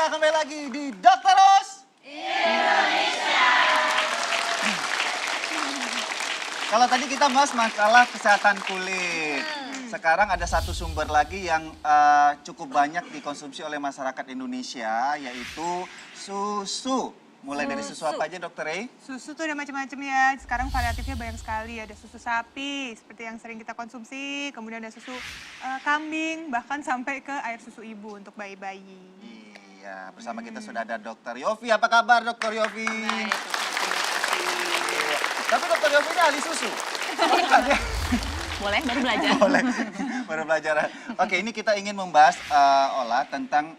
Ya, kembali lagi di Dokter Ros Indonesia. Kalau tadi kita bahas masalah kesehatan kulit. Sekarang ada satu sumber lagi yang cukup banyak dikonsumsi oleh masyarakat Indonesia, yaitu susu. Mulai dari susu apa aja, Dokter Rey? Susu tuh ada macam-macam ya. Sekarang variatifnya banyak sekali. Ada susu sapi seperti yang sering kita konsumsi, kemudian ada susu kambing, bahkan sampai ke air susu ibu untuk bayi-bayi. Iya, bersama kita sudah ada Dokter Yofi. Apa kabar, Dokter Yofi? Baik, Iya. Tapi Dokter Yofi ini ahli susu. Bukan ya? boleh baru belajar. Boleh, baru belajar. Oke, ini kita ingin membahas Ola tentang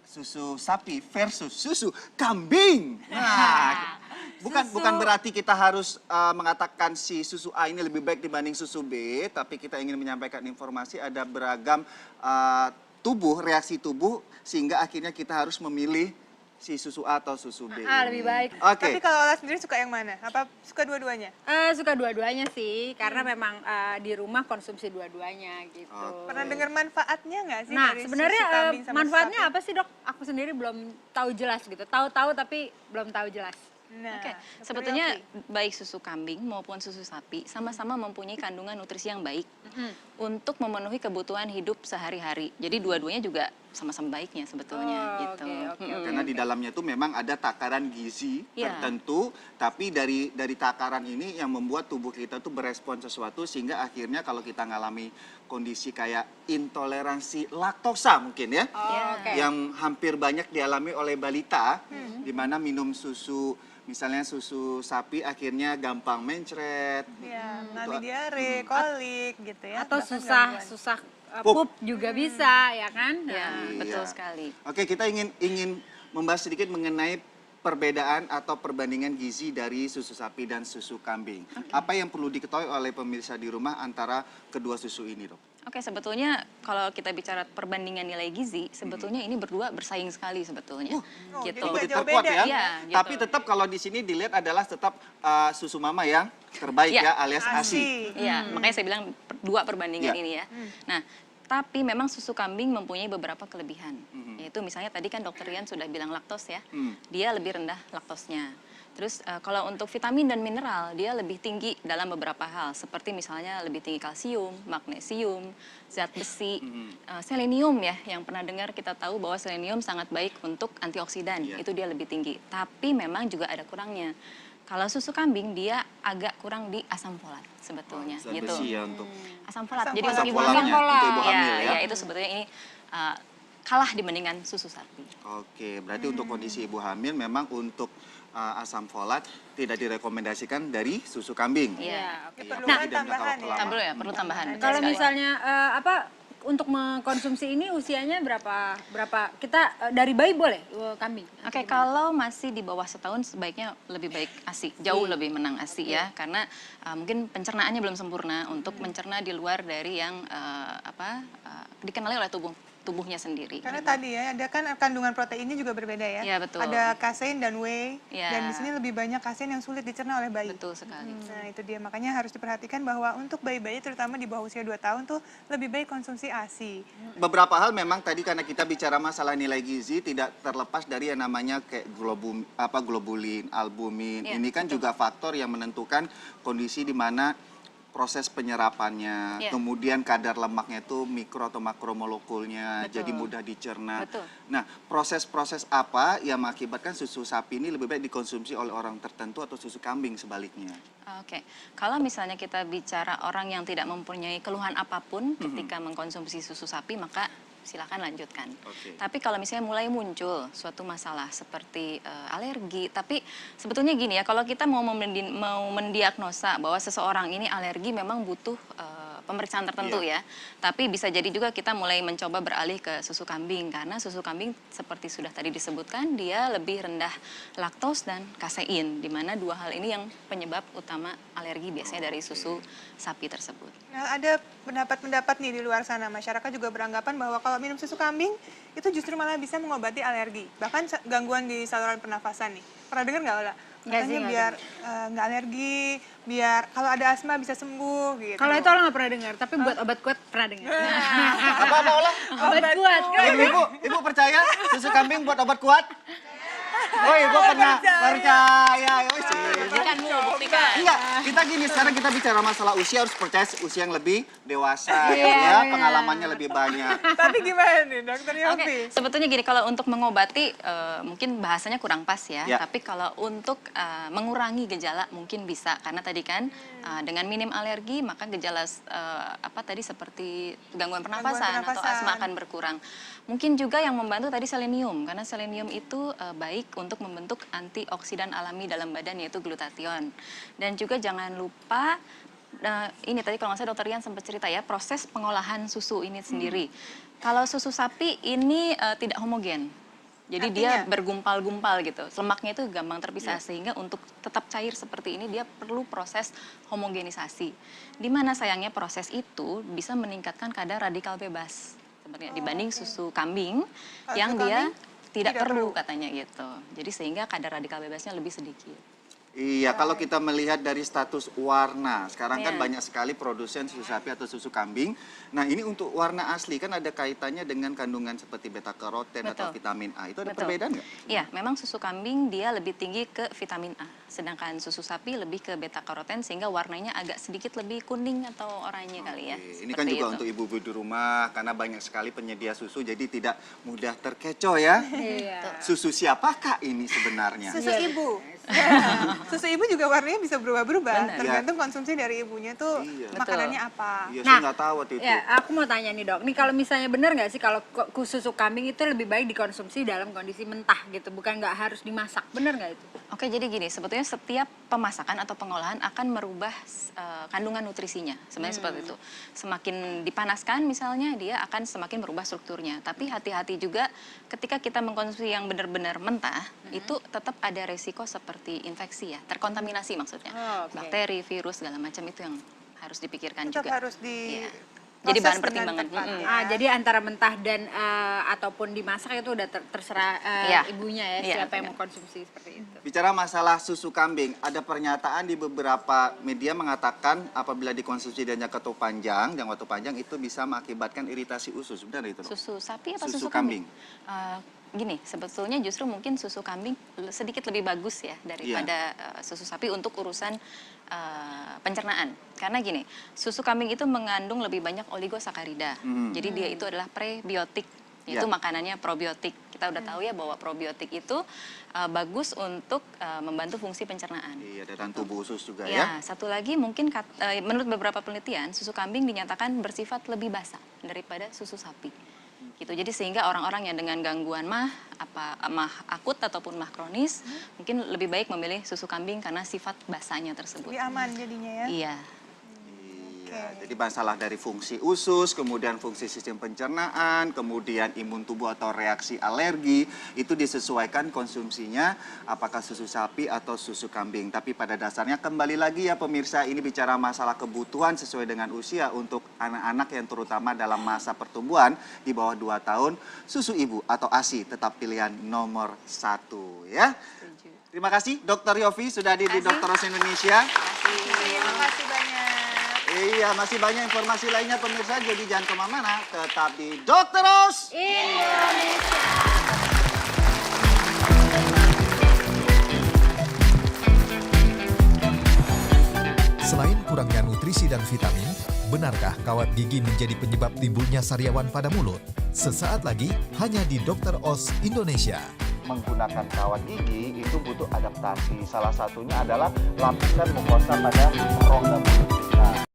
susu sapi versus susu kambing. Nah, bukan berarti kita harus mengatakan si susu A ini lebih baik dibanding susu B, tapi kita ingin menyampaikan informasi ada beragam reaksi tubuh sehingga akhirnya kita harus memilih si susu A atau susu B. Lebih baik. Oke. Tapi kalau Ola sendiri suka yang mana? Apa suka dua-duanya? Suka dua-duanya sih, karena memang di rumah konsumsi dua-duanya gitu. Pernah dengar manfaatnya nggak sih Nah, dari sebenarnya susu kambing sama manfaatnya susu sapi? apa sih, Dok? Aku sendiri belum tahu jelas gitu. Tahu-tahu tapi belum tahu jelas. Nah, Oke, Dr. sebetulnya Yofi. baik susu kambing maupun susu sapi sama-sama mempunyai kandungan nutrisi yang baik untuk memenuhi kebutuhan hidup sehari-hari. Jadi dua-duanya juga sama-sama baiknya sebetulnya gitu. Oke. Karena di dalamnya tuh memang ada takaran gizi Iya. tertentu, tapi dari takaran ini yang membuat tubuh kita tuh berespon sesuatu sehingga akhirnya kalau kita ngalami kondisi kayak intoleransi laktosa mungkin ya, Oke. yang hampir banyak dialami oleh balita, di mana minum susu misalnya susu sapi akhirnya gampang mencret. Ya, mengalami diare, kolik gitu ya. Atau bahkan susah gangguan. pup juga bisa, ya kan? Ya, Iya. betul sekali. Oke, kita ingin membahas sedikit mengenai perbedaan atau perbandingan gizi dari susu sapi dan susu kambing. Apa yang perlu diketahui oleh pemirsa di rumah antara kedua susu ini, Dok? Oke, sebetulnya kalau kita bicara perbandingan nilai gizi, sebetulnya ini berdua bersaing sekali sebetulnya. jadi gitu. nggak Kompetitor jauh kuat beda. ya. Iya, gitu. Tapi tetap kalau di sini dilihat adalah tetap susu mama yang terbaik Iya. ya, alias ASI. Iya, makanya saya bilang dua perbandingan Iya. ini ya. Nah, tapi memang susu kambing mempunyai beberapa kelebihan. Yaitu misalnya tadi kan Dokter Rian sudah bilang laktos ya. Dia lebih rendah laktosnya. Terus kalau untuk vitamin dan mineral dia lebih tinggi dalam beberapa hal. Seperti misalnya lebih tinggi kalsium, magnesium, zat besi, selenium ya. Yang pernah dengar kita tahu bahwa selenium sangat baik untuk antioksidan. Iya. Itu dia lebih tinggi. Tapi memang juga ada kurangnya. Kalau susu kambing dia agak kurang di asam folat sebetulnya Zat gitu. besi ya untuk Asam folat. Asam Jadi folat. untuk ibu Asam hamil. folatnya untuk ibu hamil ya. Ya, itu sebetulnya ini kalah dibandingkan susu sapi. Oke, berarti untuk kondisi ibu hamil memang untuk asam folat tidak direkomendasikan dari susu kambing. Iya. Oke, Iya, perlu apalagi kan dalam jangka tambahan waktu ya? lama. Perlu ya, perlu tambahan. betul Kalau sekali. misalnya untuk mengkonsumsi ini usianya berapa kita dari bayi boleh kambing? Oke, kalau masih di bawah setahun sebaiknya lebih baik ASI, jauh lebih menang ASI ya, karena mungkin pencernaannya belum sempurna untuk mencerna di luar dari yang dikenali oleh tubuhnya sendiri. Karena tadi ya, ada kan kandungan proteinnya juga berbeda ya. Iya, betul. Ada kasein dan whey. Iya. Dan di sini lebih banyak kasein yang sulit dicerna oleh bayi. Betul sekali. Nah, itu dia. Makanya harus diperhatikan bahwa untuk bayi-bayi terutama di bawah usia 2 tahun tuh lebih baik konsumsi ASI. Beberapa hal memang tadi karena kita bicara masalah nilai gizi tidak terlepas dari yang namanya kayak globulin, albumin. Iya, Ini kan juga faktor yang menentukan kondisi di mana proses penyerapannya, Iya. kemudian kadar lemaknya itu mikro atau makromolekulnya, Betul. jadi mudah dicerna. Betul. Nah, proses-proses apa yang mengakibatkan susu sapi ini lebih baik dikonsumsi oleh orang tertentu atau susu kambing sebaliknya? Oke, kalau misalnya kita bicara orang yang tidak mempunyai keluhan apapun ketika mengkonsumsi susu sapi, maka silakan lanjutkan. Oke. Tapi kalau misalnya mulai muncul suatu masalah seperti alergi, tapi sebetulnya gini ya, kalau kita mau mendiagnosa bahwa seseorang ini alergi memang butuh pemeriksaan tertentu ya. Tapi bisa jadi juga kita mulai mencoba beralih ke susu kambing karena susu kambing seperti sudah tadi disebutkan dia lebih rendah laktos dan kasein, di mana dua hal ini yang penyebab utama alergi biasanya dari susu sapi tersebut. Nah, ada pendapat-pendapat nih di luar sana. Masyarakat juga beranggapan bahwa kalau minum susu kambing itu justru malah bisa mengobati alergi. Bahkan gangguan di saluran pernafasan nih. Pernah dengar nggak, Ola? Nggak sih, Katanya nggak biar nggak alergi, biar kalau ada asma bisa sembuh gitu. Kalau itu Ola nggak pernah dengar, tapi buat obat kuat pernah dengar. Apa Olah? Obat kuat. Ibu percaya susu kambing buat obat kuat? Oh, ibu pernah percaya. Oh, sih. Buktikan Bu, buktikan. Enggak, kita gini, sekarang kita bicara masalah usia harus percaya usia yang lebih dewasa, ya, pengalamannya lebih banyak. Tapi gimana nih Dokter Oke, Yofi? sebetulnya gini, kalau untuk mengobati mungkin bahasanya kurang pas ya, Ya. tapi kalau untuk mengurangi gejala mungkin bisa, karena tadi kan dengan minim alergi maka gejala apa tadi seperti gangguan pernapasan atau pernapasan. asma akan berkurang. Mungkin juga yang membantu tadi selenium, karena selenium itu baik untuk membentuk antioksidan alami dalam badan yaitu glutathione. Dan juga jangan lupa ini tadi kalau nggak salah Dokter Rian sempat cerita ya, proses pengolahan susu ini sendiri. Kalau susu sapi ini tidak homogen. Jadi dia Artinya? bergumpal-gumpal gitu. Lemaknya itu gampang terpisah sehingga untuk tetap cair seperti ini dia perlu proses homogenisasi. Di mana sayangnya proses itu bisa meningkatkan kadar radikal bebas sebenarnya dibanding susu kambing Kalau yang susu dia kambing tidak tidak perlu perlu. katanya gitu. Jadi sehingga kadar radikal bebasnya lebih sedikit. Iya, kalau kita melihat dari status warna, sekarang kan Iya. banyak sekali produsen susu sapi atau susu kambing. Nah, ini untuk warna asli kan ada kaitannya dengan kandungan seperti beta karoten atau Betul. vitamin A. Itu ada Betul. perbedaan nggak? Iya, memang susu kambing dia lebih tinggi ke vitamin A, sedangkan susu sapi lebih ke beta karoten sehingga warnanya agak sedikit lebih kuning atau oranye kali ya. Oke, ini kan seperti juga itu. untuk ibu-ibu di rumah karena banyak sekali penyedia susu jadi tidak mudah terkecoh ya. Iya. Susu siapakah ini sebenarnya? Susu ibu. Susu ibu juga warnanya bisa berubah-berubah, Benar. tergantung konsumsi dari ibunya tuh Iya. makanannya apa. Iya, Nah, saya nggak tahu waktu itu. Ya, aku mau tanya nih dok, nih kalau misalnya benar nggak sih kalau susu kambing itu lebih baik dikonsumsi dalam kondisi mentah gitu, bukan nggak harus dimasak, benar nggak itu? Oke, jadi gini, sebetulnya setiap pemasakan atau pengolahan akan merubah kandungan nutrisinya. Sebenarnya seperti itu. Semakin dipanaskan misalnya, dia akan semakin merubah strukturnya. Tapi hati-hati juga ketika kita mengkonsumsi yang benar-benar mentah, itu tetap ada resiko seperti infeksi ya, terkontaminasi maksudnya. Oh, oke. Bakteri, virus, segala macam itu yang harus dipikirkan Tetap juga. harus di Iya. Jadi bahan proses dengan pertimbangan. tepat, Mm-mm. ya. Jadi antara mentah dan ataupun dimasak itu udah terserah Iya. ibunya ya, Iya, siapa yang iya. mau konsumsi seperti itu. Bicara masalah susu kambing, ada pernyataan di beberapa media mengatakan apabila dikonsumsi dan jangka waktu panjang itu bisa mengakibatkan iritasi usus. Benar itu? Dok? Susu sapi apa Susu susu kambing? Gini, sebetulnya justru mungkin susu kambing sedikit lebih bagus ya daripada susu sapi untuk urusan pencernaan. Karena gini, susu kambing itu mengandung lebih banyak oligosakarida. Jadi dia itu adalah prebiotik, yaitu Ya. makanannya probiotik. Kita udah tahu ya bahwa probiotik itu bagus untuk membantu fungsi pencernaan. Iya, dan tubuh usus juga Ya, ya. satu lagi mungkin menurut beberapa penelitian susu kambing dinyatakan bersifat lebih basah daripada susu sapi. Gitu. Jadi sehingga orang-orang yang dengan gangguan mah akut ataupun mah kronis mungkin lebih baik memilih susu kambing karena sifat basahnya tersebut. Lebih aman jadinya ya. Iya. Iya, jadi masalah dari fungsi usus, kemudian fungsi sistem pencernaan, kemudian imun tubuh atau reaksi alergi, itu disesuaikan konsumsinya apakah susu sapi atau susu kambing. Tapi pada dasarnya kembali lagi ya pemirsa, ini bicara masalah kebutuhan sesuai dengan usia untuk anak-anak yang terutama dalam masa pertumbuhan di bawah 2 tahun, susu ibu atau ASI tetap pilihan nomor 1 ya. Terima kasih Dr. Yofi sudah hadir di Dr. Ros Indonesia. Terima kasih banyak. Iya, masih banyak informasi lainnya pemirsa, jadi jangan kemana-mana, tetap di Dr. Ros. Selain kurangnya nutrisi dan vitamin, benarkah kawat gigi menjadi penyebab timbulnya sariawan pada mulut? Sesaat lagi hanya di Dr. Oz Indonesia. Menggunakan kawat gigi itu butuh adaptasi. Salah satunya adalah lapisan mukosa pada rongga mulut.